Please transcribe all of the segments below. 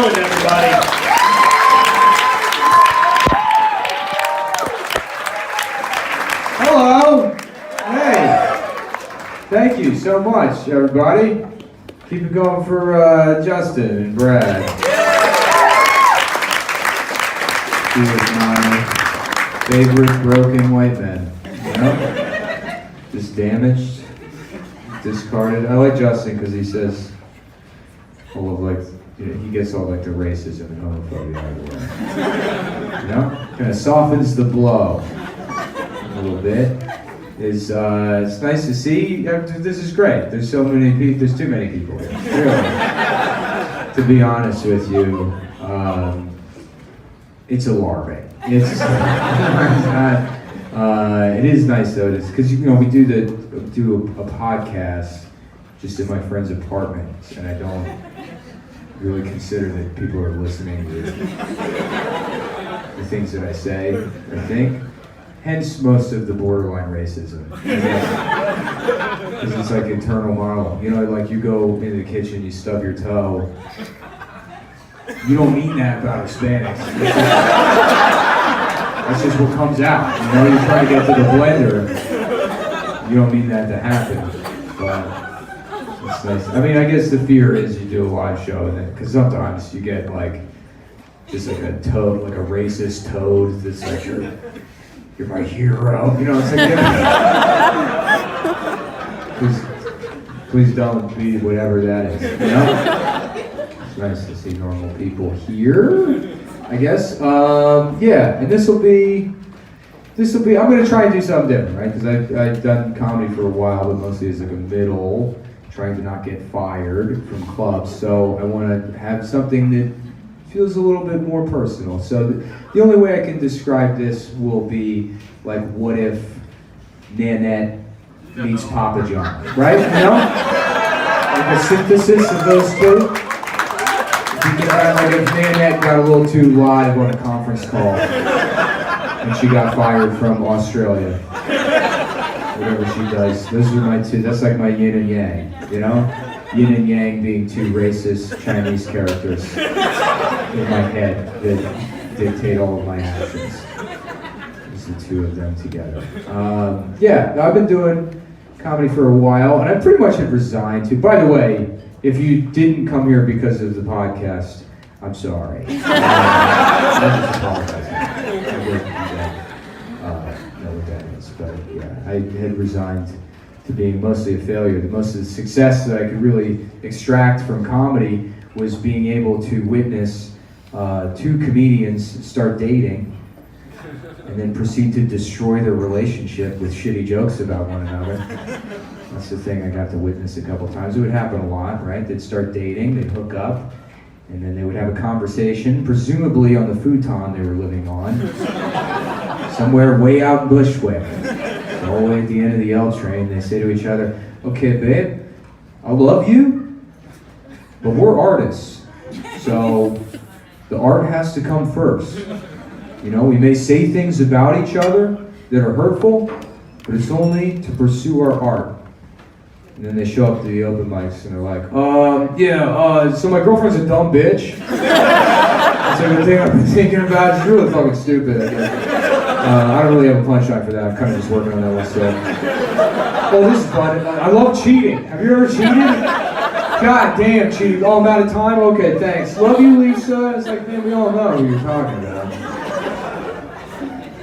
Mullen, everybody. Hello. Hey. Thank you so much, everybody. Keep it going for Justin and Brad. He was my favorite broken white man. You know? Just damaged, discarded. I like Justin because he says all of like, you know, he gets all like the racism and homophobia out of the way. You know? Kind of softens the blow a little bit. It's nice to see. This is great. There's so many people. There's too many people here. Really. To be honest with you, it's alarming. It's it is nice though, because you know we do a podcast just in my friend's apartment, and I don't really consider that people are listening to the things that I say or think. Hence most of the borderline racism. Because it's like internal monologue. You know, like you go into the kitchen, you stub your toe. You don't mean that about Hispanics. That's just what comes out. You know, you try to get to the blender. You don't mean that to happen. But it's nice. I mean, I guess the fear is you do a live show, because sometimes you get like, just like a toad, like a racist toad that's like you're my hero. You know, it's like, please don't be whatever that is, you know? It's nice to see normal people here, I guess. Yeah, and this will be, I'm gonna try and do something different, right? Because I've done comedy for a while, but mostly as like a middle, trying to not get fired from clubs. So I wanna have something that feels a little bit more personal. So the only way I can describe this will be like, what if Nanette meets Papa John, right? You know? Like a synthesis of those two. Like if Nanette got a little too live on a conference call and she got fired from Australia. Whatever she does. Those are my two, that's like my yin and yang, you know? Yin and yang being two racist Chinese characters in my head that dictate all of my actions. Just the two of them together. Yeah, I've been doing comedy for a while, and I pretty much have resigned to. By the way, if you didn't come here because of the podcast, I'm sorry. I just apologize. I wouldn't know what that is, but yeah, I had resigned to being mostly a failure. Most of the success that I could really extract from comedy was being able to witness two comedians start dating and then proceed to destroy their relationship with shitty jokes about one another. That's the thing I got to witness a couple times. It would happen a lot, right? They'd start dating, they'd hook up, and then they would have a conversation, presumably on the futon they were living on, somewhere way out in Bushwick. All the way at the end of the L train, they say to each other, okay, babe, I love you, but we're artists, so the art has to come first. You know, we may say things about each other that are hurtful, but it's only to pursue our art. And then they show up to the open mics and they're like, so my girlfriend's a dumb bitch. That's like the thing I've been thinking about. She's really fucking stupid, I guess. I don't really have a punchline for that. I'm kind of just working on that one still. Oh, this is fun. I love cheating. Have you ever cheated? God damn, cheating. Oh, I'm out of time? Okay, thanks. Love you, Lisa. It's like, man, we all know who you're talking about.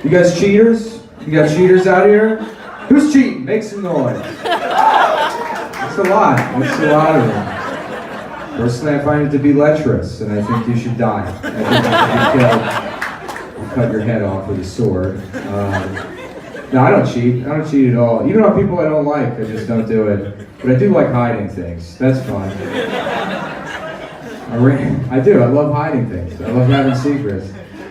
You guys cheaters? You got cheaters out here? Who's cheating? Make some noise. That's a lot. That's a lot of them. Personally, I find it to be lecherous, and I think you should die. I think you should be killed. Cut your head off with a sword. No, I don't cheat. I don't cheat at all. Even on people I don't like, I just don't do it. But I do like hiding things. That's fun. I do. I love hiding things. I love having secrets.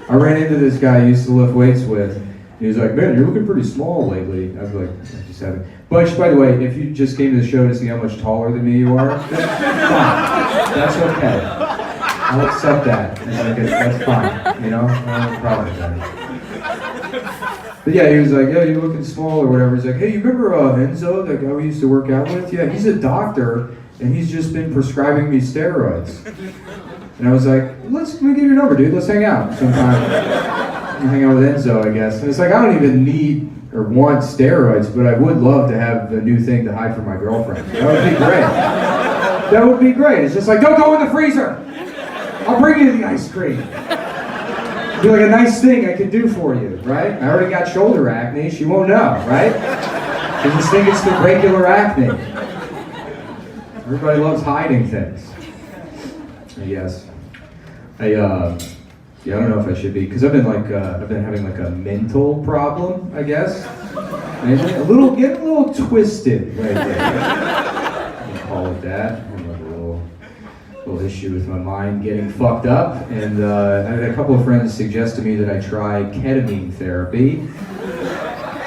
I ran into this guy I used to lift weights with. He was like, man, you're looking pretty small lately. I was like, I just haven't. But by the way, if you just came to the show to see how much taller than me you are, that's fine. That's okay. I'll accept that. That's fine. You know, no problem with that. But yeah, he was like, yeah, you're looking small or whatever. He's like, hey, you remember Enzo, that guy we used to work out with? Yeah, he's a doctor, and he's just been prescribing me steroids. And I was like, let me give your number, dude. Let's hang out sometime. Hang out with Enzo, I guess. And it's like, I don't even need or want steroids, but I would love to have a new thing to hide from my girlfriend. That would be great. That would be great. It's just like, don't go in the freezer. I'll bring you the ice cream. It'd be like a nice thing I could do for you, right? I already got shoulder acne. She won't know, right? They just think it's the regular acne. Everybody loves hiding things. I guess. Yeah, I don't know if I should be, because I've been having like a mental problem, I guess. And getting a little twisted right there. I can call it that. I have a little issue with my mind getting fucked up. And I had a couple of friends suggest to me that I try ketamine therapy,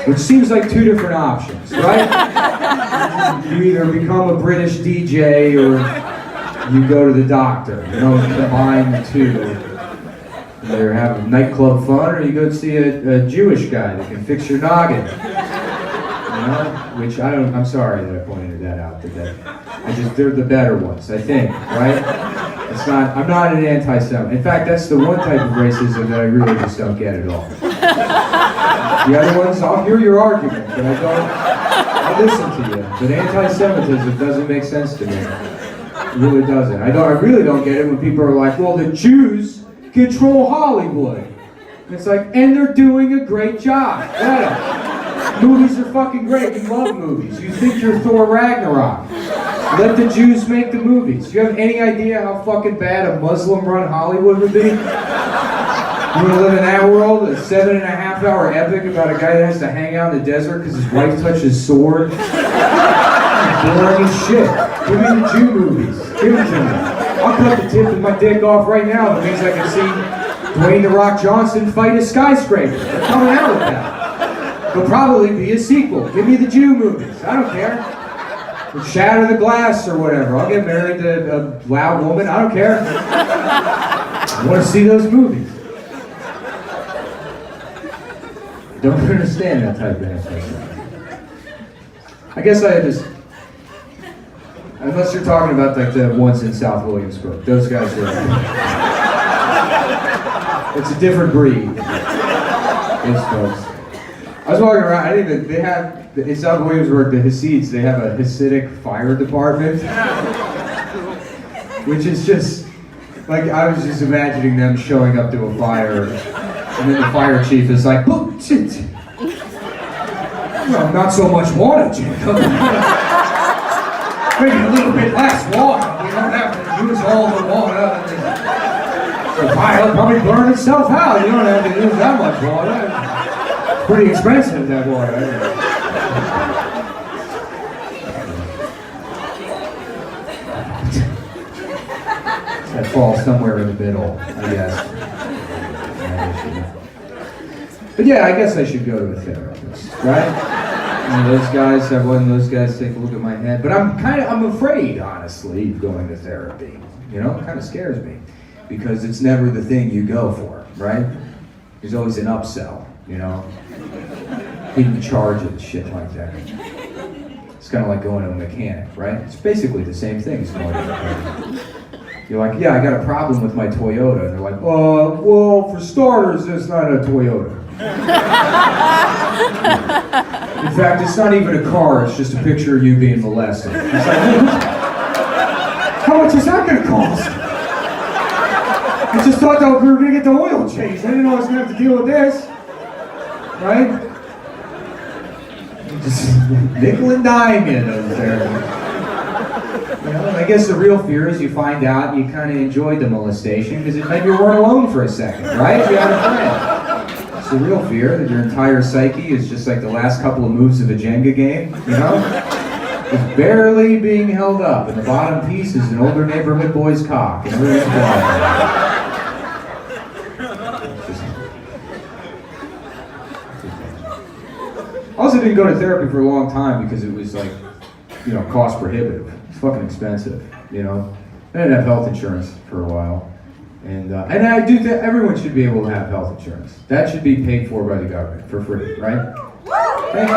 which seems like two different options, right? You either become a British DJ or you go to the doctor. You don't combine the two. Either have nightclub fun or you go see a Jewish guy that can fix your noggin. You know? Which I'm sorry that I pointed that out. They're the better ones, I think, right? I'm not an anti-Semite. In fact, that's the one type of racism that I really just don't get at all. The other ones, I'll hear your argument, but I'll listen to you. But anti-Semitism doesn't make sense to me. It really doesn't. I really don't get it when people are like, well, the Jews control Hollywood. And it's like, and they're doing a great job. Yeah. Movies are fucking great. You love movies. You think you're Thor Ragnarok. Let the Jews make the movies. Do you have any idea how fucking bad a Muslim-run Hollywood would be? You want to live in that world? A 7.5-hour epic about a guy that has to hang out in the desert because his wife touched his sword? Boring as shit. Give me the Jew movies. Give it to me. I'll cut the tip of my dick off right now. That means I can see Dwayne "The Rock" Johnson fight a skyscraper. They're coming out with that. There'll probably be a sequel. Give me the Jew movies. I don't care. Or Shatter the Glass or whatever. I'll get married to a loud woman. I don't care. I want to see those movies. I don't understand that type of anti-Semitism. I guess I just... Unless you're talking about like the ones in South Williamsburg. Those guys are... It's a different breed. Those folks. I was walking around, they have, in South Williamsburg, the Hasids, they have a Hasidic fire department. Which is just, like, I was just imagining them showing up to a fire, and then the fire chief is like, oh, shit. Well, not so much water, Jacob. Maybe a little bit less water. We don't have to use all the water. The fire will probably burn itself out. You don't have to use that much water. It's pretty expensive, that water. That falls somewhere in the middle, I guess. But yeah, I guess I should go to a therapist, right? Those guys have one of those guys take a look at my head. But I'm afraid, honestly, of going to therapy. You know, it kind of scares me. Because it's never the thing you go for, right? There's always an upsell, you know? Hidden charges, shit like that. It's kind of like going to a mechanic, right? It's basically the same thing as going to a mechanic. You're like, yeah, I got a problem with my Toyota. And they're like, well, for starters, it's not a Toyota. In fact, it's not even a car, it's just a picture of you being molested. It's like, how much is that going to cost? I just thought that we were going to get the oil changed. I didn't know I was going to have to deal with this. Right? Just nickel and dime in over there. You know, I guess the real fear is you find out you kind of enjoyed the molestation because it meant you weren't alone for a second, right? You had a friend. It's the real fear that your entire psyche is just like the last couple of moves of a Jenga game, you know? It's barely being held up, and the bottom piece is an older neighborhood boy's cock, and everything's blind. I also didn't go to therapy for a long time because it was like, you know, cost prohibitive. It's fucking expensive, you know. I didn't have health insurance for a while. And I do think everyone should be able to have health insurance. That should be paid for by the government for free, right? Thank you.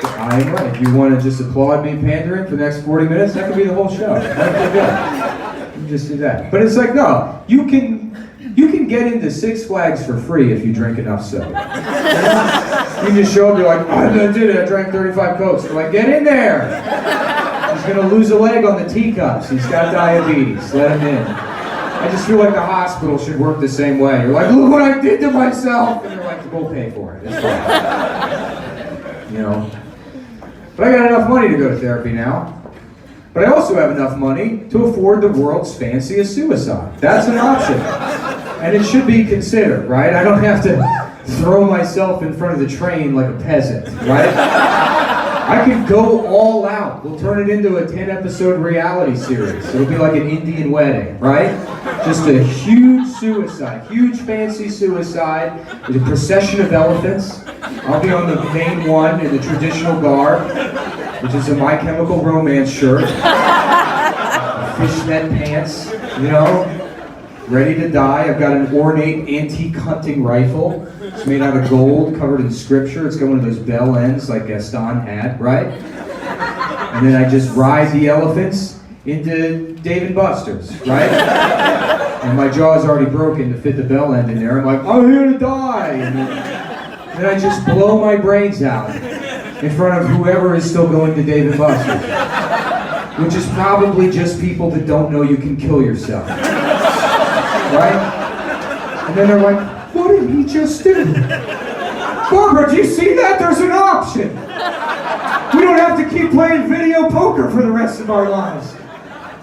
I am right. If you want to just applaud me pandering for the next 40 minutes, that could be the whole show. just do that. But it's like, no, you can get into Six Flags for free if you drink enough soda. You just show up, you're like, I did it, I drank 35 Cokes. They're like, get in there. He's gonna lose a leg on the teacups. He's got diabetes, let him in. I just feel like the hospital should work the same way. You're like, look what I did to myself. And they're like, we'll pay for it, it's fine. You know? But I got enough money to go to therapy now. But I also have enough money to afford the world's fanciest suicide. That's an option. And it should be considered, right? I don't have to throw myself in front of the train like a peasant, right? I could go all out. We'll turn it into a 10-episode reality series. It'll be like an Indian wedding, right? Just a huge suicide, huge fancy suicide with a procession of elephants. I'll be on the main one in the traditional garb, which is a My Chemical Romance shirt, fishnet pants, you know, ready to die. I've got an ornate antique hunting rifle. It's made out of gold, covered in scripture. It's got one of those bell ends like Gaston had, right? And then I just ride the elephants into Dave & Buster's, right? And my jaw is already broken to fit the bell end in there. I'm like, I'm here to die! And then I just blow my brains out in front of whoever is still going to Dave & Buster's. Which is probably just people that don't know you can kill yourself. Right? And then they're like, what did he just do? Barbara, do you see that? There's an option. We don't have to keep playing video poker for the rest of our lives.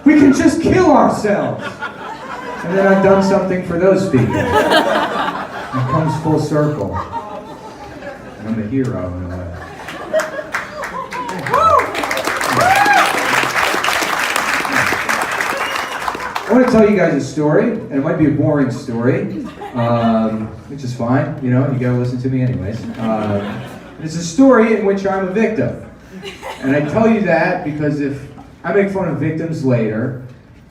We can just kill ourselves. And then I've done something for those people. It comes full circle. I'm a hero in a way. I want to tell you guys a story, and it might be a boring story, which is fine, you know, you gotta listen to me anyways. It's a story in which I'm a victim. And I tell you that because if I make fun of victims later,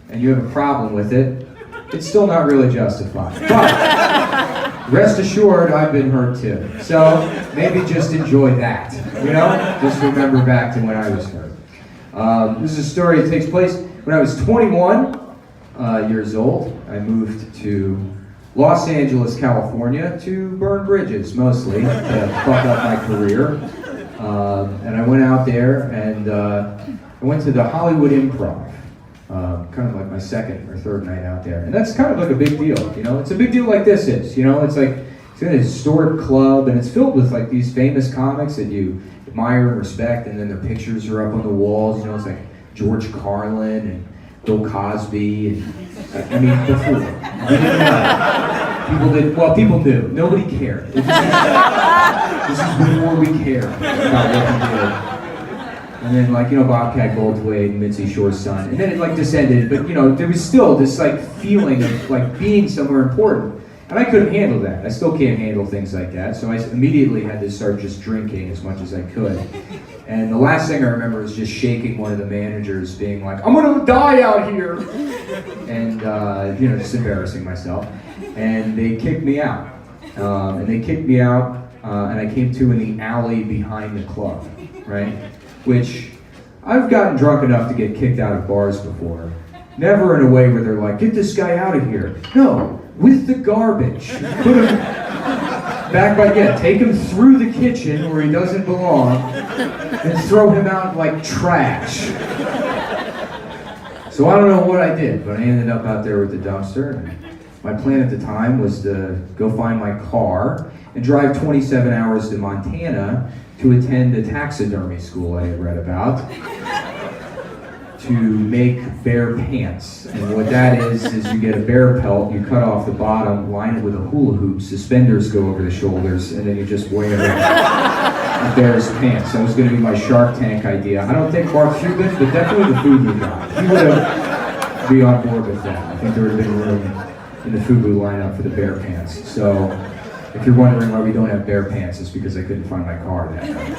and you have a problem with it, it's still not really justified. But, rest assured, I've been hurt too. So, maybe just enjoy that, you know? Just remember back to when I was hurt. This is a story that takes place when I was 21. Years old. I moved to Los Angeles, California to burn bridges mostly, to fuck up my career. And I went out there and I went to the Hollywood Improv, kind of like my second or third night out there. And that's kind of like a big deal, you know? It's a big deal like this is, you know? It's like, it's in a historic club and it's filled with like these famous comics that you admire and respect, and then their pictures are up on the walls, you know? It's like George Carlin and Bill Cosby, and, I mean, before. People knew. Nobody cared. This is before we cared about what we did. And then, like, you know, Bobcat Goldthwait and Mitzi Shore's son. And then it, like, descended, but, you know, there was still this, like, feeling of, like, being somewhere important. And I couldn't handle that. I still can't handle things like that. So I immediately had to start just drinking as much as I could. And the last thing I remember was just shaking one of the managers, being like, I'm gonna die out here! And, you know, just embarrassing myself. And they kicked me out. And I came to in the alley behind the club, right? Which, I've gotten drunk enough to get kicked out of bars before. Never in a way where they're like, get this guy out of here. No, with the garbage. Put him back by, take him through the kitchen where he doesn't belong, and throw him out like trash. So I don't know what I did, but I ended up out there with the dumpster. And my plan at the time was to go find my car and drive 27 hours to Montana to attend a taxidermy school I had read about, to make bear pants. And what that is you get a bear pelt, you cut off the bottom, line it with a hula hoop, suspenders go over the shoulders, and then you just wear a bear's pants. That was going to be my Shark Tank idea. I don't think Mark Cuban, but definitely the Fubu guy. He would have be on board with that. I think there would have been room in the Fubu lineup for the bear pants. So, if you're wondering why we don't have bear pants, it's because I couldn't find my car that night.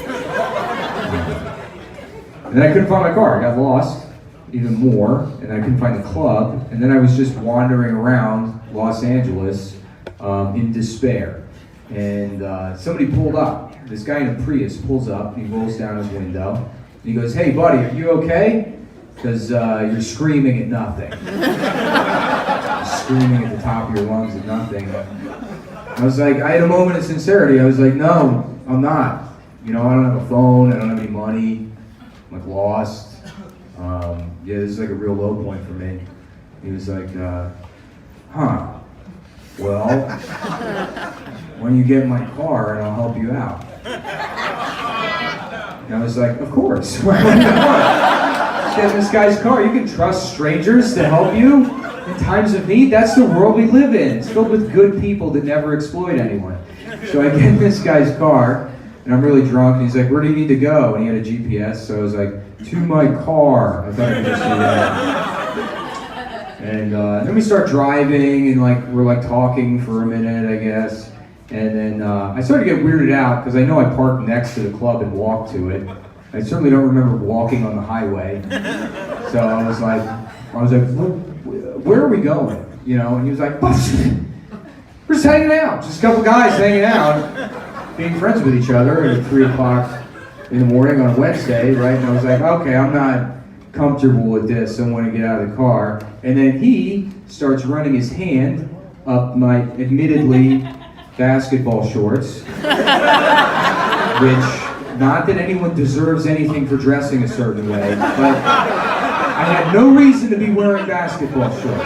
And then I couldn't find my car. I got lost even more, and I couldn't find the club, and then I was just wandering around Los Angeles in despair. And somebody pulled up. This guy in a Prius pulls up, and he rolls down his window, and he goes, hey buddy, are you okay? because you're screaming at nothing. Screaming at the top of your lungs at nothing. I was like, I had a moment of sincerity. I was like, no, I'm not. You know, I don't have a phone, I don't have any money, I'm like lost. Yeah, this is like a real low point for me. He was like, well, why don't you get in my car and I'll help you out? And I was like, of course. Why don't you get in this guy's car? You can trust strangers to help you in times of need. That's the world we live in. It's filled with good people that never exploit anyone. So I get in this guy's car, and I'm really drunk, and he's like, where do you need to go? And he had a GPS, so I was like, to my car. I thought I could just do that. And then we start driving, and like we're like talking for a minute, I guess. And then I started to get weirded out, because I know I parked next to the club and walked to it. I certainly don't remember walking on the highway. So I was like, where are we going? You know, and he was like, we're just hanging out. Just a couple guys hanging out, being friends with each other at 3 o'clock in the morning on a Wednesday, right? And I was like, okay, I'm not comfortable with this. I want to get out of the car. And then he starts running his hand up my admittedly basketball shorts, which, not that anyone deserves anything for dressing a certain way, but I had no reason to be wearing basketball shorts.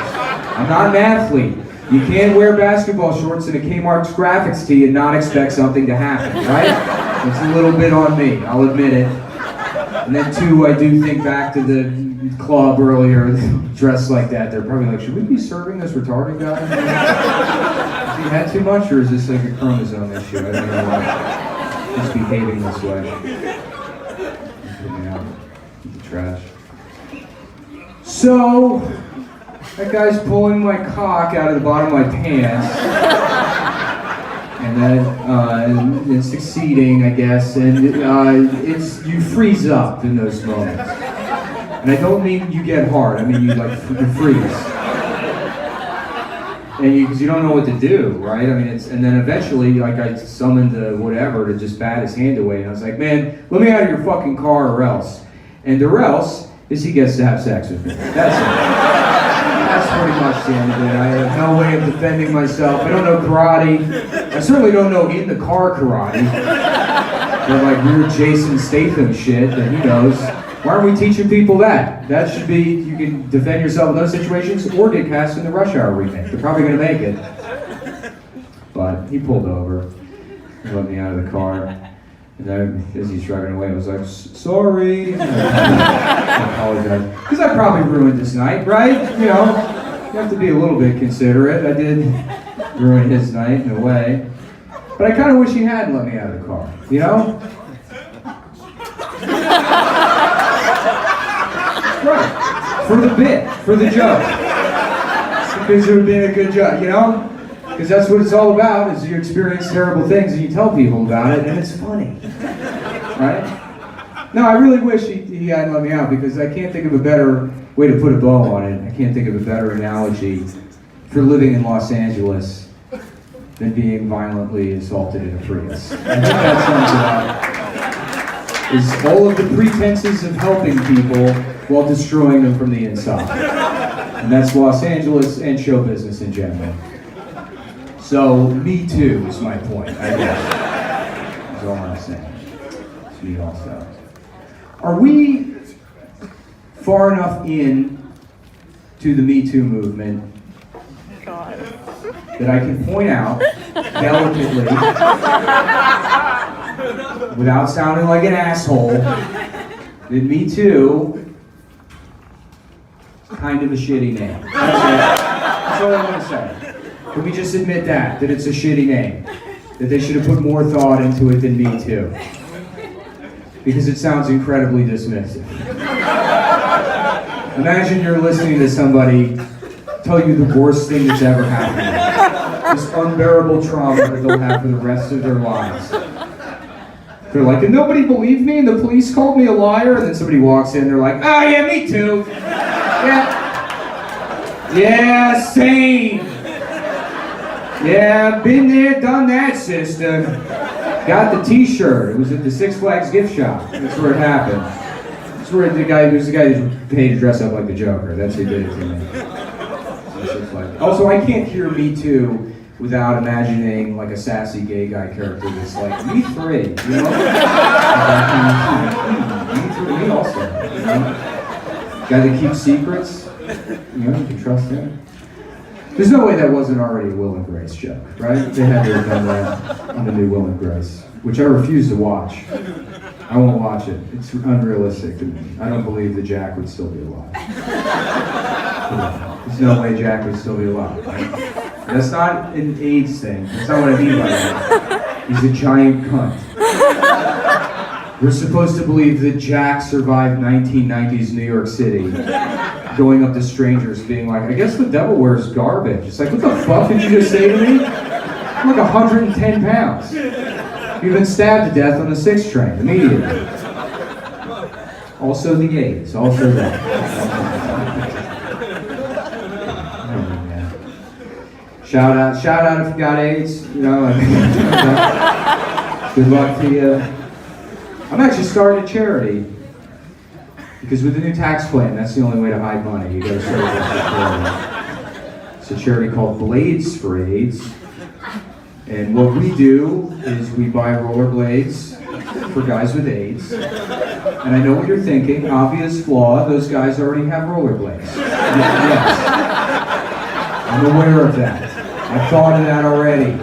I'm not an athlete. You can't wear basketball shorts in a Kmart's graphics tee and not expect something to happen, right? It's a little bit on me, I'll admit it. And then two, I do think back to the club earlier, dressed like that. They're probably like, should we be serving this retarded guy? Has he had too much, or is this like a chromosome issue? I don't know why he's behaving this way. Put me out with the trash. So, that guy's pulling my cock out of the bottom of my pants, and then it's succeeding, I guess, and you freeze up in those moments. And I don't mean you get hard, I mean you freeze. And because you don't know what to do, right? I mean, and then eventually, like, I summoned whatever to just bat his hand away, and I was like, man, let me out of your fucking car or else. And or else is he gets to have sex with me. That's it. That's pretty much the end of it. I have no way of defending myself. I don't know karate. I certainly don't know in the car karate. But like weird Jason Statham shit that he knows. Why aren't we teaching people that? That should be, you can defend yourself in those situations or get cast in the Rush Hour remake. They're probably going to make it. But he pulled over. He let me out of the car. And then as he's driving away, I was like, sorry. I apologize. Because I probably ruined this night, right? You know, you have to be a little bit considerate. I did ruin his night in a way. But I kind of wish he hadn't let me out of the car, you know? Right. For the bit, for the joke. Because it would have been a good joke, you know? Because that's what it's all about, is you experience terrible things and you tell people about it, and it's funny. Right? No, I really wish he hadn't let me out, because I can't think of a better way to put a bow on it. I can't think of a better analogy for living in Los Angeles than being violently assaulted in a Prius. I think that sums it up. Is all of the pretenses of helping people while destroying them from the inside. And that's Los Angeles and show business in general. So, me too is my point, I guess. That's all I'm saying. It's me also. Are we far enough in to the Me Too movement that I can point out delicately, without sounding like an asshole, that Me Too is kind of a shitty name? That's all I'm going to say. Can we just admit that it's a shitty name? That they should have put more thought into it than Me Too? Because it sounds incredibly dismissive. Imagine you're listening to somebody tell you the worst thing that's ever happened. This unbearable trauma that they'll have for the rest of their lives. They're like, and nobody believed me and the police called me a liar? And then somebody walks in and they're like, oh yeah, me too. Yeah, same. Yeah, been there, done that, sister. Got the t-shirt. It was at the Six Flags gift shop. That's where it happened. It's It's where the guy who's paid to dress up like the Joker. That's who did it to me. Also, I can't hear Me Too without imagining like a sassy gay guy character that's like, me three, you know? Me three, me also, you know? Guy that keeps secrets, you know, you can trust him. There's no way that wasn't already a Will and Grace joke, right? They had to have done that on the new Will and Grace, which I refuse to watch. I won't watch it. It's unrealistic to me. I don't believe that Jack would still be alive. There's no way Jack would still be alive. Right? That's not an AIDS thing. That's not what I mean by that. He's a giant cunt. We're supposed to believe that Jack survived 1990s New York City, going up to strangers being like, I guess the devil wears garbage. It's like, what the fuck did you just say to me? I'm like 110 pounds. You've been stabbed to death on the 6 train immediately. Also the AIDS, also that. Shout out if you got AIDS, you know, like, good luck to you. I'm actually starting a charity, because with the new tax plan, that's the only way to hide money. You gotta start a charity. It's a charity called Blades for AIDS, and what we do is we buy rollerblades for guys with AIDS, and I know what you're thinking, obvious flaw, those guys already have rollerblades. Yes. I'm aware of that. I've thought of that already.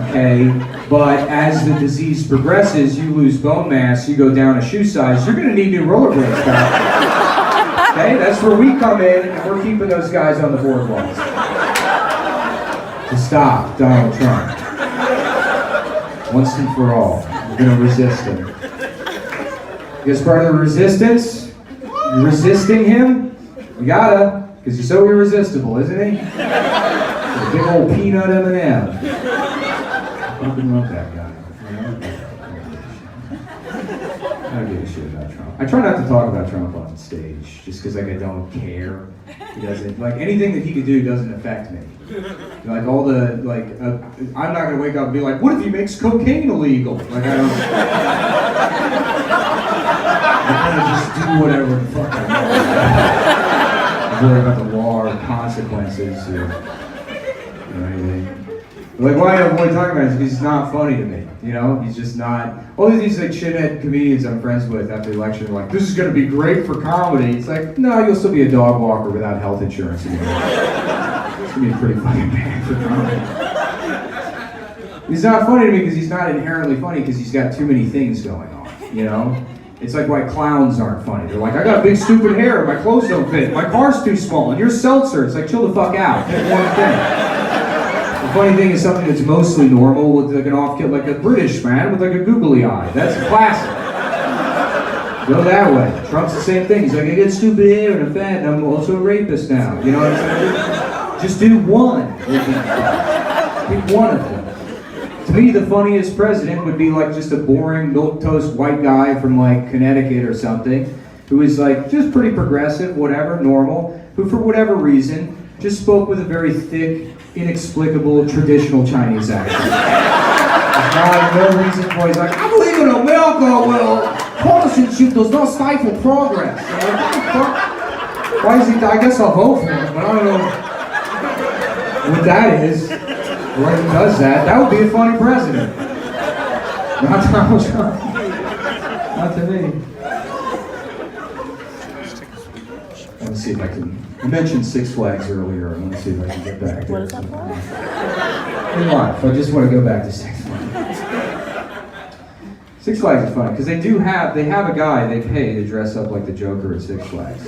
Okay, but as the disease progresses, you lose bone mass, you go down a shoe size, you're gonna need new rollerblades back. Okay, that's where we come in, and we're keeping those guys on the boardwalks. To stop Donald Trump. Once and for all. We're gonna resist him. You guys part of the resistance? You're resisting him? You gotta, because he's so irresistible, isn't he? A big old peanut M&M. I fucking love that guy. I don't give a shit about Trump. I try not to talk about Trump on stage, just because like I don't care. He doesn't, like anything that he could do doesn't affect me. Like all the, like, I'm not gonna wake up and be like, what if he makes cocaine illegal? Like I don't, I kind of just do whatever the fuck I want. I'm worried about the law or consequences or anything. Like why I avoid talking about it is because he's not funny to me, you know? He's just not, all of these like shithead comedians I'm friends with after the election are like, this is gonna be great for comedy. It's like, no, you'll still be a dog walker without health insurance anymore. It's gonna be pretty fucking bad for comedy. He's not funny to me because he's not inherently funny because he's got too many things going on, you know? It's like why clowns aren't funny. They're like, I got big stupid hair, my clothes don't fit, my car's too small, and you're seltzer. It's like, chill the fuck out, pick one thing. The funny thing is something that's mostly normal with like an off-kit, like a British man with like a googly eye. That's a classic. Go that way. Trump's the same thing. He's like, I get stupid hair and I'm fat and I'm also a rapist now. You know what I'm saying? Just do one. Pick one of them. To me, the funniest president would be like just a boring milquetoast white guy from like Connecticut or something, who is like just pretty progressive, whatever, normal, who for whatever reason just spoke with a very thick, inexplicable, traditional Chinese accent. There's no reason for it. He's like, I believe in America, well, partisanship does not stifle progress. You know, what the fuck? Why is he, I guess I'll vote for him, but I don't know what that is. Why he does that. That would be a funny president. Not Donald Trump. Not to me. Let's see if I can. I mentioned Six Flags earlier. I want to see if I can get back there. What is that for? In life, I just want to go back to Six Flags. Six Flags is funny because they have a guy they pay to dress up like the Joker at Six Flags,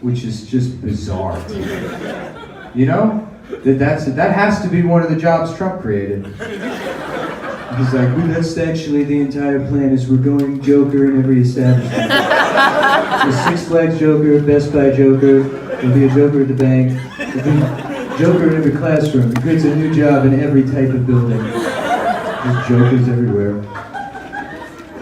which is just bizarre to me. You know? That has to be one of the jobs Trump created. He's like, well, that's actually the entire plan is we're going Joker in every establishment. The Six Flags Joker, Best Buy Joker, there'll be a Joker at the bank, there'll be a Joker in every classroom. It creates a new job in every type of building. There's Jokers everywhere.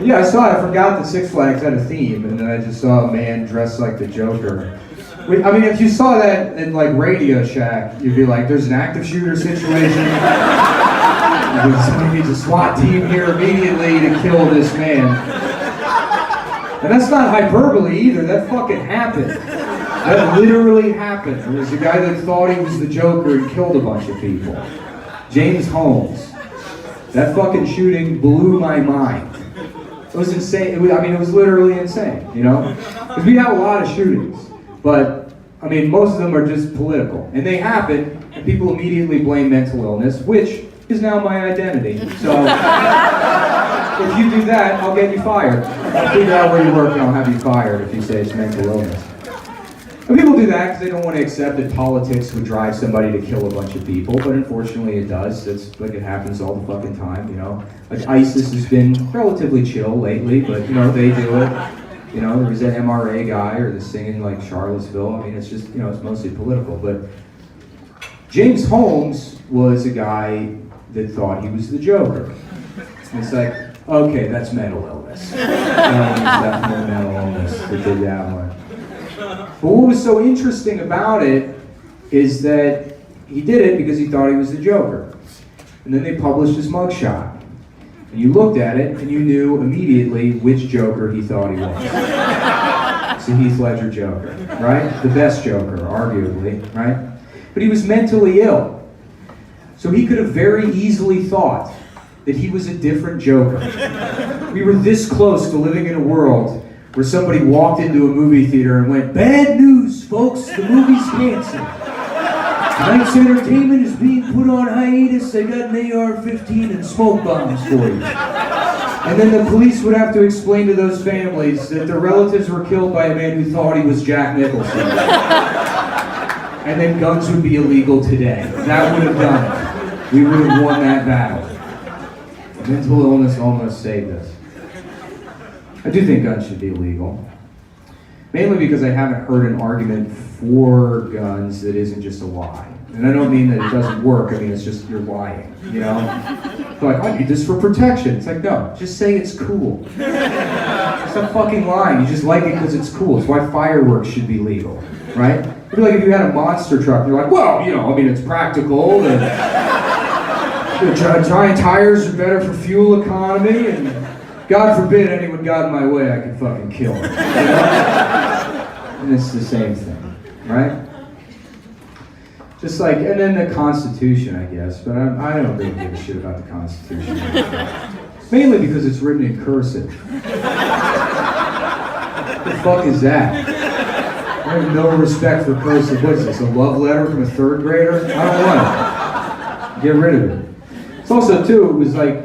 Yeah, I saw it. I forgot that Six Flags had a theme, and then I just saw a man dressed like the Joker. I mean, if you saw that in like Radio Shack, you'd be like, there's an active shooter situation. Somebody needs a SWAT team here immediately to kill this man. And that's not hyperbole either, that fucking happened. That literally happened. There was a guy that thought he was the Joker and killed a bunch of people. James Holmes. That fucking shooting blew my mind. It was insane. It was literally insane, you know? Because we have a lot of shootings, but, most of them are just political. And they happen, and people immediately blame mental illness, which is now my identity. So, if you do that, I'll get you fired. I'll figure out where you work and I'll have you fired if you say it's mental illness. And people do that because they don't want to accept that politics would drive somebody to kill a bunch of people, but unfortunately it does. It's like it happens all the fucking time, you know? Like ISIS has been relatively chill lately, but, you know, they do it. You know, there was that MRA guy or the singing like Charlottesville. It's just, you know, it's mostly political. But James Holmes was a guy that thought he was the Joker. And it's like, okay, that's mental illness. Definitely mental illness that did that one. But what was so interesting about it is that he did it because he thought he was the Joker. And then they published his mugshot. And you looked at it and you knew immediately which Joker he thought he was. It's the Heath Ledger Joker, right? The best Joker, arguably, right? But he was mentally ill. So he could have very easily thought that he was a different Joker. We were this close to living in a world where somebody walked into a movie theater and went, "Bad news, folks, the movie's canceled. Tonight's entertainment is being put on hiatus. They got an AR-15 and smoke bombs for you." And then the police would have to explain to those families that their relatives were killed by a man who thought he was Jack Nicholson. And then guns would be illegal today. That would have done it. We would have won that battle. Mental illness almost saved us. I do think guns should be illegal. Mainly because I haven't heard an argument for guns that isn't just a lie. And I don't mean that it doesn't work, I mean it's just you're lying, you know? Like, I need this for protection. It's like, no, just say it's cool. Stop fucking lying, you just like it because it's cool. It's why fireworks should be legal, right? It'd be like if you had a monster truck, you're like, well, you know, it's practical, the giant tires are better for fuel economy, and God forbid anyone got in my way, I could fucking kill him. You know? And it's the same thing, right? Just like, and then the Constitution, I guess, but I don't really give a shit about the Constitution. Mainly because it's written in cursive. What the fuck is that? I have no respect for cursive. What is this, a love letter from a third grader? I don't want it. Get rid of it. It's also, too, it was like,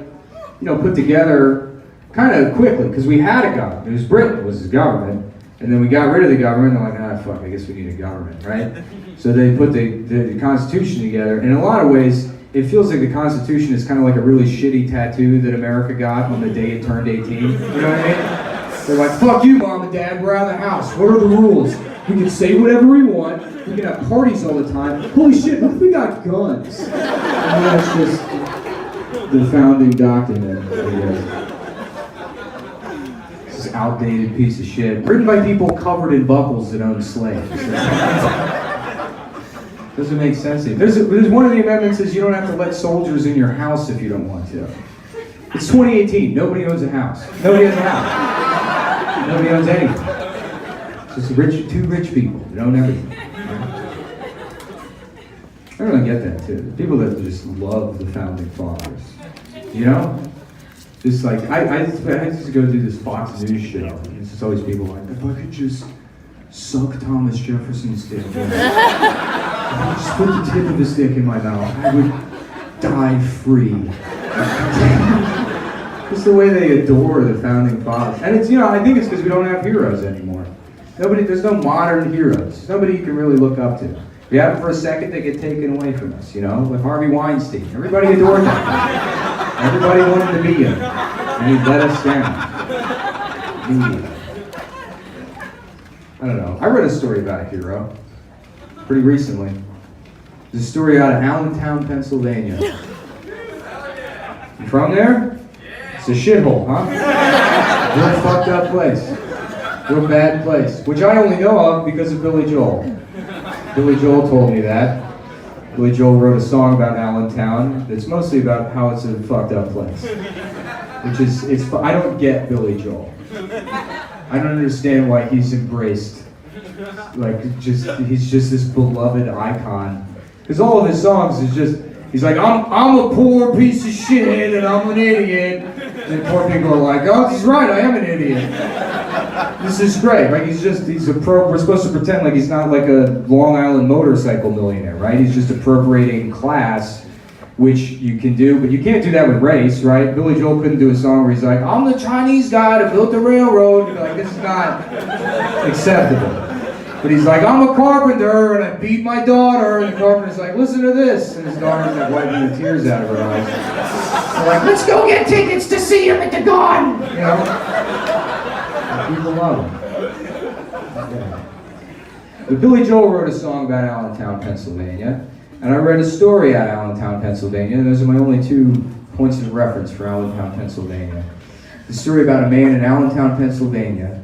you know, put together kind of quickly, because we had a government. It was Britain was his government, and then we got rid of the government, and they're like, fuck, I guess we need a government, right? So they put the Constitution together, and in a lot of ways, it feels like the Constitution is kind of like a really shitty tattoo that America got on the day it turned 18, you know what I mean? They're like, fuck you, Mom and Dad, we're out of the house, what are the rules? We can say whatever we want, we can have parties all the time, holy shit, what if we got guns? And that's just the founding document, I guess. Outdated piece of shit, written by people covered in buckles that own slaves. Doesn't make sense. There's one of the amendments says you don't have to let soldiers in your house if you don't want to. It's 2018. Nobody owns a house. Nobody has a house. Nobody owns anything. It's just two rich people that own everything. I really get that too. People that just love the founding fathers. You know? Just like, I used to go do this Fox News show, and it's just always people like, if I could just suck Thomas Jefferson's dick in, if I could just put the tip of his dick in my mouth, I would die free. Just the way they adore the founding fathers. And it's, you know, I think it's because we don't have heroes anymore. There's no modern heroes. Nobody you can really look up to. If you have it for a second, they get taken away from us, you know? Like Harvey Weinstein. Everybody adored him. Everybody wanted to be him. And he let us down. I don't know. I read a story about a hero pretty recently. There's a story out of Allentown, Pennsylvania. You from there? It's a shithole, huh? Real fucked up place. Real bad place. Which I only know of because of Billy Joel. Billy Joel told me that. Billy Joel wrote a song about Allentown that's mostly about how it's a fucked up place. Which is, I don't get Billy Joel. I don't understand why he's embraced. Like, he's just this beloved icon. Because all of his songs is just, he's like, I'm a poor piece of shit and I'm an idiot. And poor people are like, oh, he's right, I am an idiot. This is great. Like, we're supposed to pretend like he's not like a Long Island motorcycle millionaire, right? He's just appropriating class, which you can do, but you can't do that with race, right? Billy Joel couldn't do a song where he's like, I'm the Chinese guy that built the railroad. You're like, this is not acceptable. But he's like, I'm a carpenter and I beat my daughter. And the carpenter's like, listen to this. And his daughter's like wiping the tears out of her eyes. They're like, let's go get tickets to see him at the Garden. You know? And people love him. Yeah. But Billy Joel wrote a song about Allentown, Pennsylvania. And I read a story out of Allentown, Pennsylvania. And those are my only 2 points of reference for Allentown, Pennsylvania. The story about a man in Allentown, Pennsylvania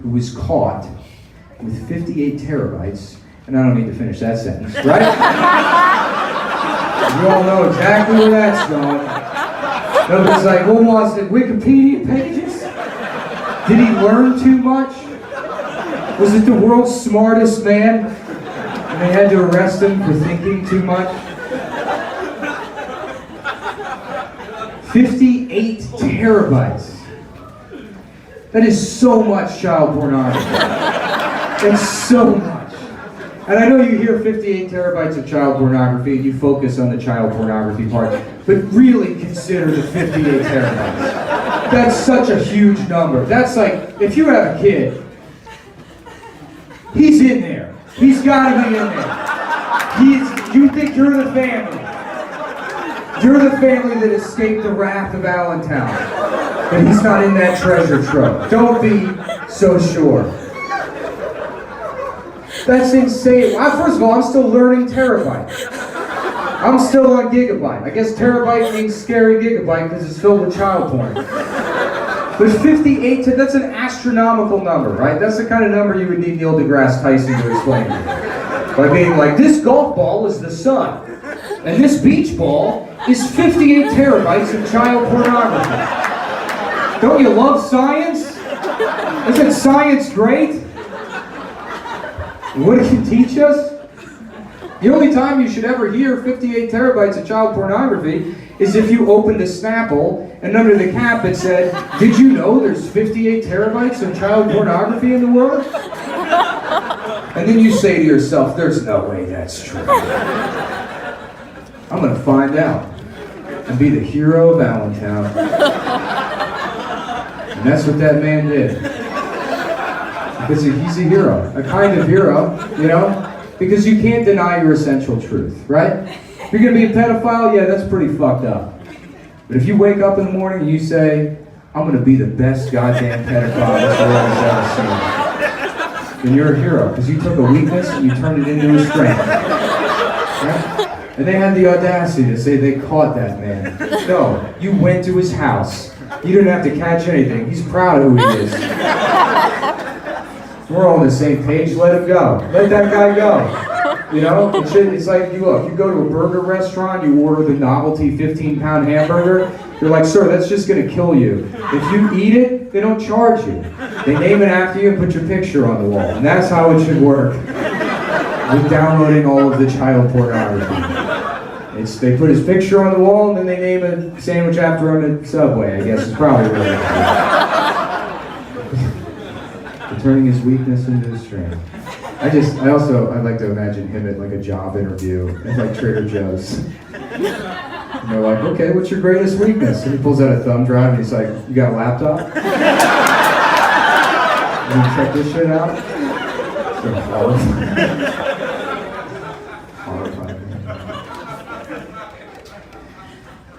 who was caught with 58 terabytes, and I don't need to finish that sentence, right? You all know exactly where that's going. Nobody's like, who wants the Wikipedia pages? Did he learn too much? Was it the world's smartest man? And they had to arrest him for thinking too much? 58 terabytes. That is so much child pornography. It's so much. And I know you hear 58 terabytes of child pornography and you focus on the child pornography part, but really consider the 58 terabytes. That's such a huge number. That's like, if you have a kid, he's in there. He's gotta be in there. You think you're the family. You're the family that escaped the wrath of Allentown. But he's not in that treasure trove. Don't be so sure. That's insane. First of all, I'm still learning terabyte. I'm still on gigabyte. I guess terabyte means scary gigabyte because it's filled with child porn. But 58, that's an astronomical number, right? That's the kind of number you would need Neil deGrasse Tyson to explain to you. By being like, this golf ball is the sun, and this beach ball is 58 terabytes of child pornography. Don't you love science? Isn't science great? What did it teach us? The only time you should ever hear 58 terabytes of child pornography is if you opened a Snapple and under the cap it said, did you know there's 58 terabytes of child pornography in the world? And then you say to yourself, there's no way that's true. I'm going to find out and be the hero of Allentown. And that's what that man did. Because he's a hero, a kind of hero, you know? Because you can't deny your essential truth, right? If you're gonna be a pedophile, yeah, that's pretty fucked up. But if you wake up in the morning and you say, I'm gonna be the best goddamn pedophile this world has ever seen, then you're a hero, because you took a weakness and you turned it into a strength. Right? And they had the audacity to say they caught that man. No, you went to his house. You didn't have to catch anything. He's proud of who he is. We're all on the same page, let him go. Let that guy go. You know, it's like, you go to a burger restaurant, you order the novelty 15-pound hamburger, you're like, sir, that's just gonna kill you. If you eat it, they don't charge you. They name it after you and put your picture on the wall. And that's how it should work. With downloading all of the child pornography. They put his picture on the wall and then they name a sandwich after him at Subway, I guess is probably what it is. Turning his weakness into his strength. I like to imagine him at like a job interview at like Trader Joe's. And they're like, okay, what's your greatest weakness? And he pulls out a thumb drive and he's like, you got a laptop? Can you check this shit out? So horrifying.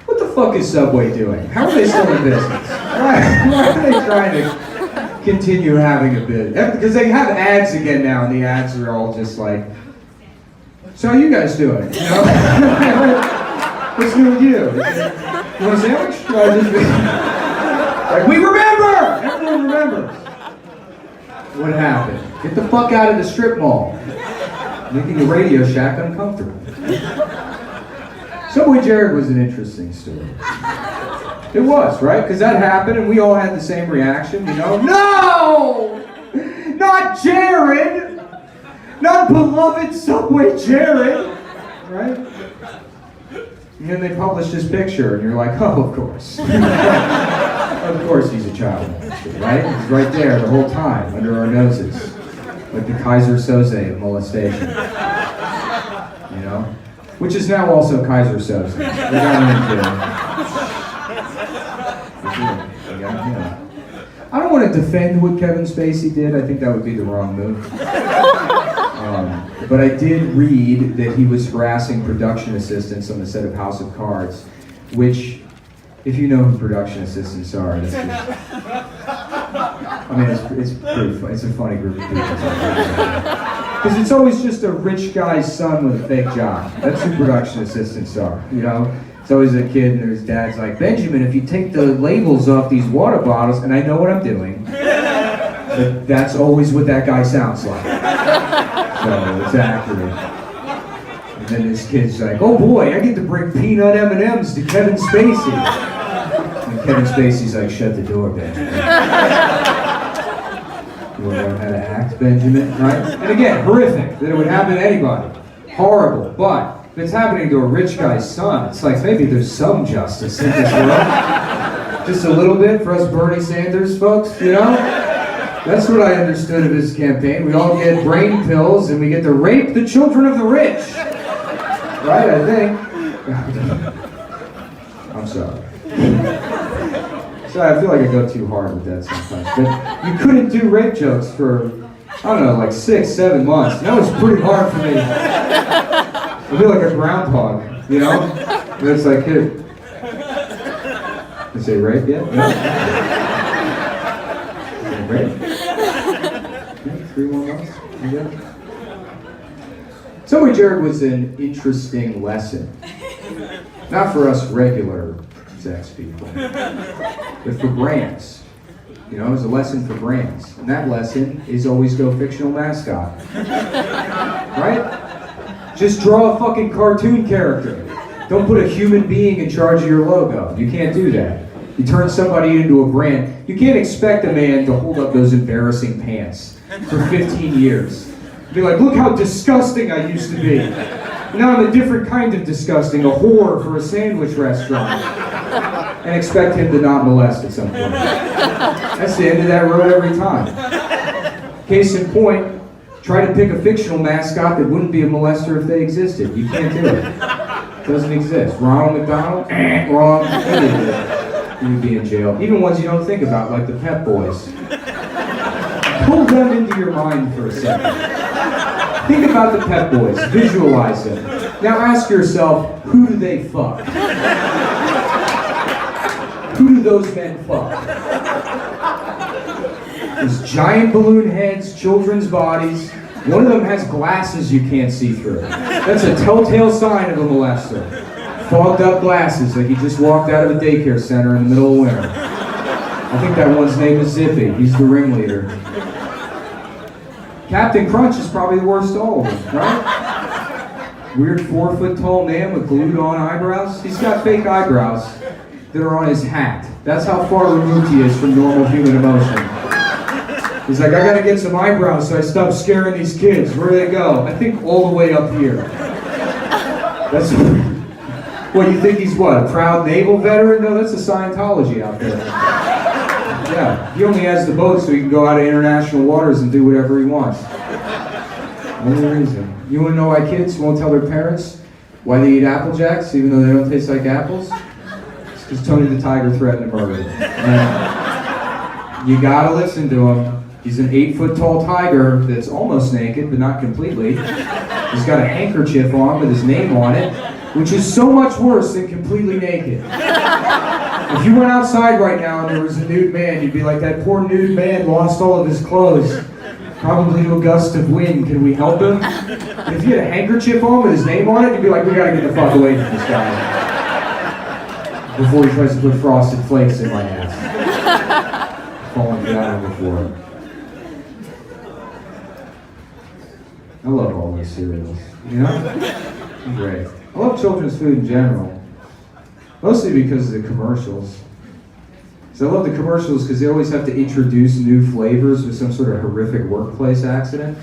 What the fuck is Subway doing? How are they still in business? Why are they trying to continue having a bid? Because they have ads again now, and the ads are all just like, so how you guys doing? You know? What's new with you? You want a sandwich? Like, we remember! Everyone remembers. What happened? Get the fuck out of the strip mall. Making the Radio Shack uncomfortable. Subway Jared was an interesting story. It was, right? Because that happened and we all had the same reaction, you know? No! Not Jared! Not beloved Subway Jared! Right? And then they published his picture and you're like, oh, of course. Of course he's a child molester, right? He's right there the whole time, under our noses. Like the Kaiser Soze of molestation. You know? Which is now also Kaiser Soze. They got him into I don't want to defend what Kevin Spacey did. I think that would be the wrong move. But I did read that he was harassing production assistants on the set of House of Cards, which, if you know who production assistants are, that's just, I mean, it's pretty fun. It's a funny group of people. Because it's always just a rich guy's son with a fake job. That's who production assistants are, you know? It's always a kid and his dad's like, Benjamin, if you take the labels off these water bottles, and I know what I'm doing, but that's always what that guy sounds like. So it's accurate. And then this kid's like, oh boy, I get to bring peanut M&Ms to Kevin Spacey. And Kevin Spacey's like, shut the door, Benjamin. You want to learn how to act, Benjamin, right? And again, horrific that it would happen to anybody. Horrible, but if it's happening to a rich guy's son, it's like maybe there's some justice in this world. Just a little bit for us Bernie Sanders folks, you know? That's what I understood of his campaign. We all get brain pills and we get to rape the children of the rich. Right, I think. I'm sorry. Sorry, I feel like I go too hard with that sometimes. But you couldn't do rape jokes for, I don't know, like 6-7 months. That was pretty hard for me. I feel like a groundhog, you know? And it's like, here. You say rape yet? No. Rape? Yeah, 3 more months? Yeah. Subway Jared was an interesting lesson. Not for us regular sex people, but for brands. You know, it was a lesson for brands. And that lesson is always go fictional mascot. Right? Just draw a fucking cartoon character. Don't put a human being in charge of your logo. You can't do that. You turn somebody into a brand. You can't expect a man to hold up those embarrassing pants for 15 years. Be like, look how disgusting I used to be. Now I'm a different kind of disgusting, a whore for a sandwich restaurant. And expect him to not molest at some point. That's the end of that road every time. Case in point, try to pick a fictional mascot that wouldn't be a molester if they existed. You can't do it. It doesn't exist. Ronald McDonald? Wrong. You'd be in jail. Even ones you don't think about, like the Pep Boys. Pull them into your mind for a second. Think about the Pep Boys. Visualize them. Now ask yourself, who do they fuck? Who do those men fuck? There's giant balloon heads, children's bodies. One of them has glasses you can't see through. That's a telltale sign of a molester. Fogged up glasses, like he just walked out of a daycare center in the middle of winter. I think that one's name is Zippy. He's the ringleader. Captain Crunch is probably the worst of all of them, right? Weird 4-foot-tall man with glued-on eyebrows. He's got fake eyebrows that are on his hat. That's how far removed he is from normal human emotion. He's like, I gotta get some eyebrows so I stop scaring these kids. Where do they go? I think all the way up here. That's what, you think he's what, a proud naval veteran? No, that's a Scientology out there. Yeah, he only has the boat so he can go out of international waters and do whatever he wants. Only reason. You wanna know why kids won't tell their parents why they eat Apple Jacks even though they don't taste like apples? It's because Tony the Tiger threatened to murder them. And you gotta listen to him. He's an 8-foot-tall tiger that's almost naked, but not completely. He's got a handkerchief on with his name on it, which is so much worse than completely naked. If you went outside right now and there was a nude man, you'd be like, that poor nude man lost all of his clothes. Probably to a gust of wind. Can we help him? But if you had a handkerchief on with his name on it, you'd be like, we gotta get the fuck away from this guy. Before he tries to put frosted flakes in my ass. Falling down before. I love all those cereals, you know? Great. I love children's food in general. Mostly because of the commercials. So I love the commercials because they always have to introduce new flavors with some sort of horrific workplace accident.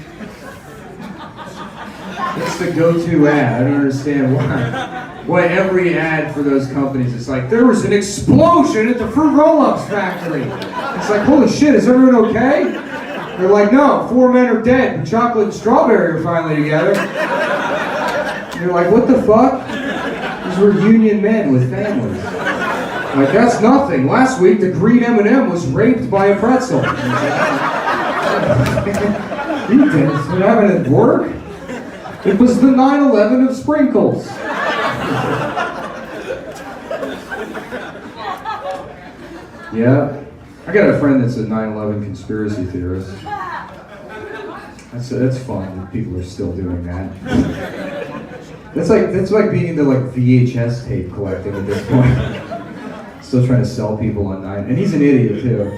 It's the go-to ad. I don't understand why every ad for those companies, it's like, there was an explosion at the Fruit Roll-Ups factory. It's like, holy shit, is everyone okay? They're like, no, 4 men are dead, and chocolate and strawberry are finally together. And you're like, what the fuck? These were union men with families. Like, that's nothing. Last week, the green M&M was raped by a pretzel. You did it having at work? It was the 9/11 of sprinkles. Yeah. I got a friend that's a 9/11 conspiracy theorist. That's fun that people are still doing that. That's like being into like VHS tape collecting at this point. Still trying to sell people on 9, and he's an idiot too.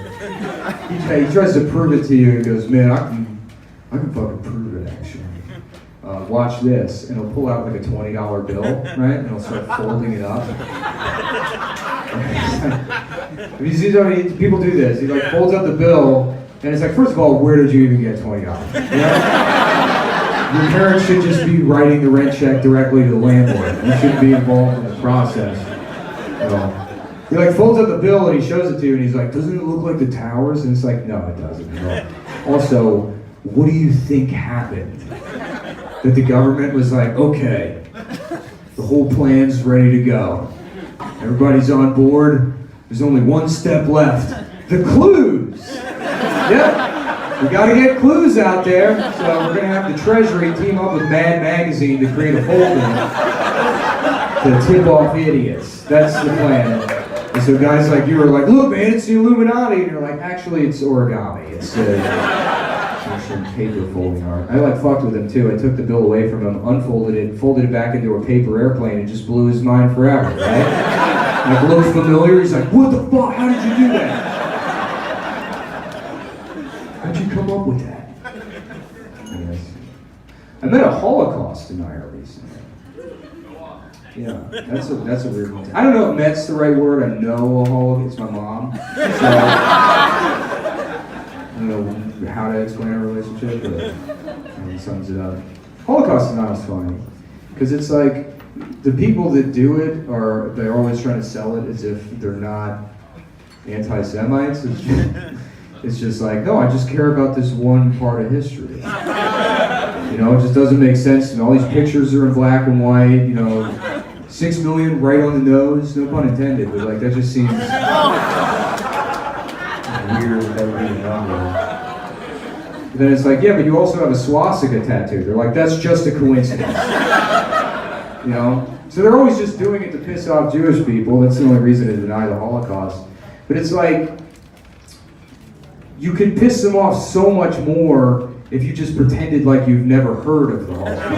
He tries to prove it to you and goes, man, I can fucking prove it actually. Watch this, and he'll pull out like a $20 bill, right? And he'll start folding it up. People do this. He like folds up the bill, and it's like, first of all, where did you even get $20? You know? Your parents should just be writing the rent check directly to the landlord. You shouldn't be involved in the process. You know? He like folds up the bill and he shows it to you, and he's like, doesn't it look like the towers? And it's like, no, it doesn't. No. Also, what do you think happened? That the government was like, okay, the whole plan's ready to go. Everybody's on board. There's only one step left. The clues! Yep, we gotta get clues out there. So we're gonna have the Treasury team up with Mad Magazine to create a folder to tip off idiots. That's the plan. And so guys like you are like, look man, it's the Illuminati. And you're like, actually it's origami. It's some paper folding art. I like fucked with him too. I took the bill away from him, unfolded it, folded it back into a paper airplane, and just blew his mind forever, right? Like looked familiar, he's like, what the fuck? How did you do that? How'd you come up with that? Yes. I met a Holocaust denier recently. Yeah, that's a weird one. I don't know if met's the right word. I know a Holocaust. It's my mom. So, I don't know how to explain our relationship, but it sums it up. Holocaust denial is funny, because it's like, the people that do it they're always trying to sell it as if they're not anti-Semites. It's just like, no, I just care about this one part of history. You know, it just doesn't make sense, and all these pictures are in black and white, you know, 6 million right on the nose, no pun intended, but like, that just seems weird with everything around it. But then it's like, yeah, but you also have a swastika tattoo. They're like, that's just a coincidence. You know? So they're always just doing it to piss off Jewish people. That's the only reason to deny the Holocaust. But it's like, you could piss them off so much more if you just pretended like you've never heard of the Holocaust.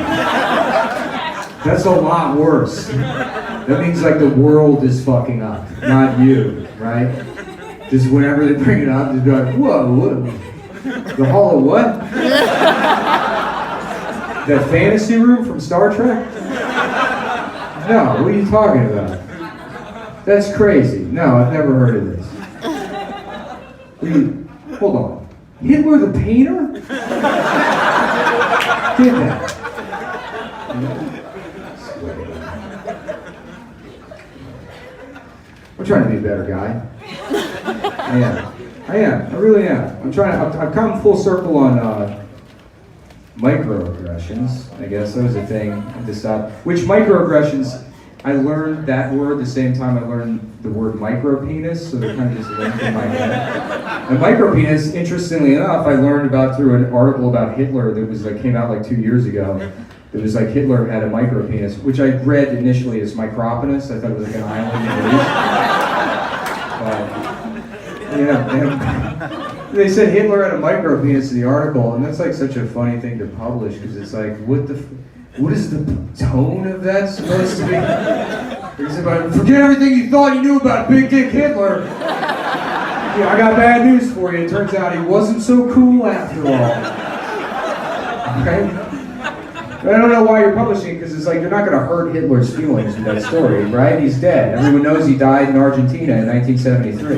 That's a lot worse. That means like the world is fucking up, not you, right? Just whenever they bring it up, just be like, whoa. The Holo what? That fantasy room from Star Trek? No, what are you talking about? That's crazy. No, I've never heard of this. Hold on. Hitler the painter? Did that. I'm trying to be a better guy. I am. I really am. I've come full circle on microaggressions. I guess that was a thing at the stop. Which microaggressions, I learned that word the same time I learned the word micropenis, so they're kind of just linked in my head. And micropenis, interestingly enough, I learned about through an article about Hitler that was like came out like 2 years ago. It was like Hitler had a micropenis, which I read initially as micropenis. I thought it was like an island in Greece. But yeah, they said Hitler had a micropenis in the article, and that's like such a funny thing to publish because it's like, what is the tone of that supposed to be? It's about, forget everything you thought you knew about Big Dick Hitler. Yeah, I got bad news for you. It turns out he wasn't so cool after all. Okay? But I don't know why you're publishing it, because it's like you're not going to hurt Hitler's feelings with that story, right? He's dead. Everyone knows he died in Argentina in 1973.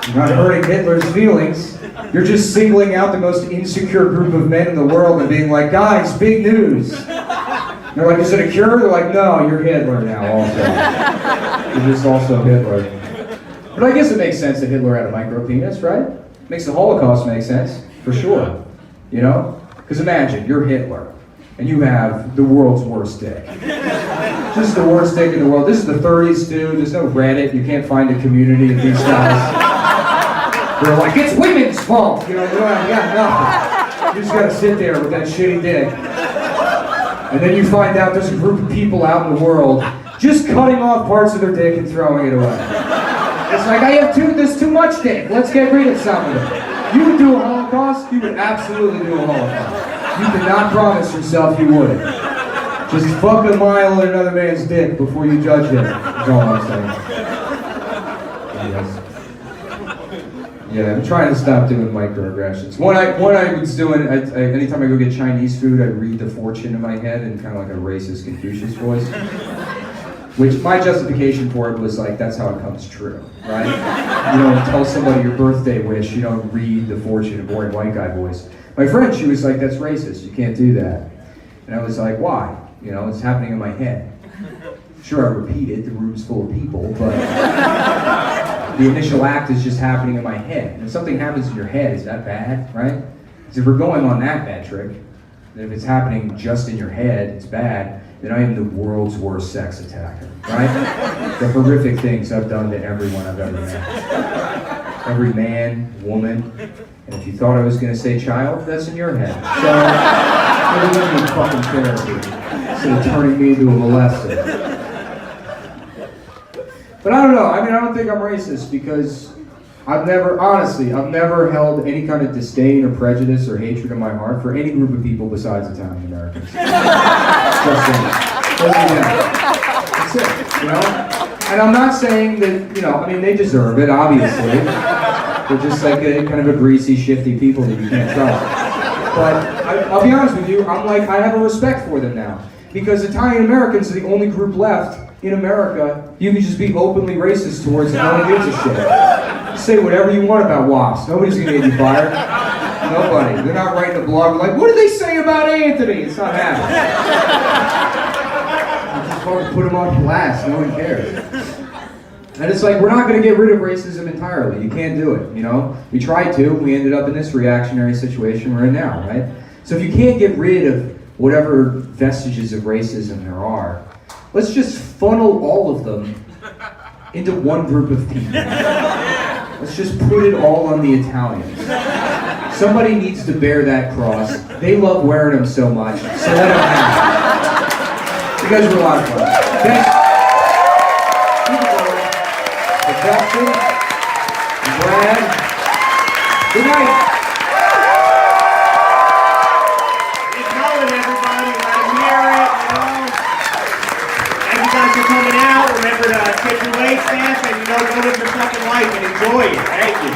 You're not hurting Hitler's feelings. You're just singling out the most insecure group of men in the world and being like, guys, big news. They're like, is it a cure? They're like, no, you're Hitler now also. You're just also Hitler. But I guess it makes sense that Hitler had a micro penis, right? Makes the Holocaust make sense, for sure. You know? Because imagine, you're Hitler, and you have the world's worst dick. Just the worst dick in the world. This is the 30s, dude. There's no Reddit. You can't find a community of these guys. They're like, it's women's fault. You know, you got nothing. You just gotta sit there with that shitty dick. And then you find out there's a group of people out in the world just cutting off parts of their dick and throwing it away. It's like, there's too much dick. Let's get rid of some of it. You would do a Holocaust? You would absolutely do a Holocaust. You could not promise yourself you would. Just fuck a mile in another man's dick before you judge him. That's all I'm saying. Yes. Yeah, I'm trying to stop doing microaggressions. One I was doing, anytime I go get Chinese food, I read the fortune in my head in kind of like a racist Confucius voice. Which my justification for it was like, that's how it comes true, right? You don't tell somebody your birthday wish, you don't read the fortune in a boring white guy voice. My friend, she was like, that's racist, you can't do that. And I was like, why? You know, it's happening in my head. Sure, I repeat it, the room's full of people, but the initial act is just happening in my head. And if something happens in your head, is that bad, right? Because if we're going on that metric, then if it's happening just in your head, it's bad, then I am the world's worst sex attacker, right? The horrific things I've done to everyone I've ever met. Every man, woman, and if you thought I was going to say child, that's in your head. So, maybe let me fucking therapy instead of turning me into a molester. But I don't know, I don't think I'm racist because I've never held any kind of disdain or prejudice or hatred in my heart for any group of people besides Italian Americans. Just saying. That's it, you know? And I'm not saying that, they deserve it, obviously. They're just like a kind of a greasy, shifty people that you can't trust. But I'll be honest with you, I have a respect for them now. Because Italian Americans are the only group left in America you can just be openly racist towards and no one gives a shit. Just say whatever you want about WASP. Nobody's gonna get you fired. Nobody. They're not writing a blog like, what did they say about Anthony? It's not happening. You just fucking put them on blast. No one cares. And it's like, we're not going to get rid of racism entirely. You can't do it, you know? We tried to. We ended up in this reactionary situation we're in now, right? So if you can't get rid of whatever vestiges of racism there are, let's just funnel all of them into one group of people. Let's just put it all on the Italians. Somebody needs to bear that cross. They love wearing them so much, so let them have it. You guys were a lot of fun. Thanks. Justin, Brad, good night. It's Mullen, everybody. Let them hear it, Thank you guys for coming out. Remember to take your waistbands and, go live your fucking life and enjoy it. Thank you.